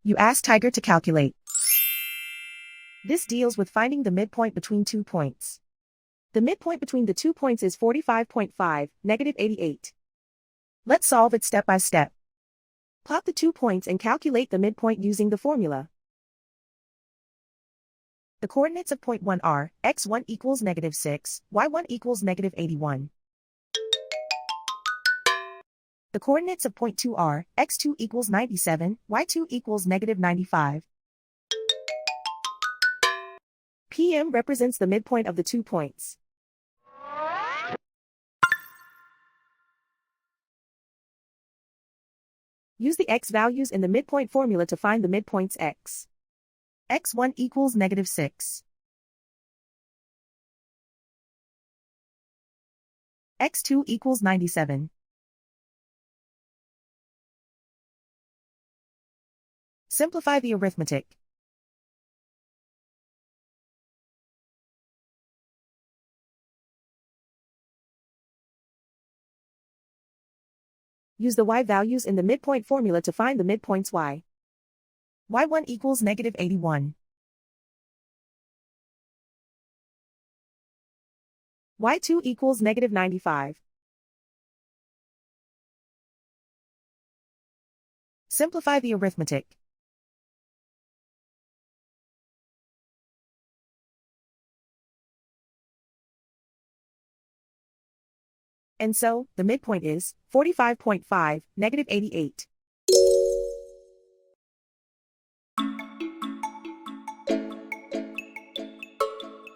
You ask Tiger to calculate. This deals with finding the midpoint between 2 points. The midpoint between the 2 points is 45.5, -88. Let's solve it step by step. Plot the 2 points and calculate the midpoint using the formula. The coordinates of point 1 are, x1 equals -6, y1 equals -81. The coordinates of point 2 are, x2 equals 97, y2 equals -95. PM represents the midpoint of the 2 points. Use the x values in the midpoint formula to find the midpoints x. x1 equals -6. x2 equals 97. Simplify the arithmetic. Use the y values in the midpoint formula to find the midpoints y. y1 equals -81. y2 equals -95. Simplify the arithmetic. And so, the midpoint is 45.5, -88.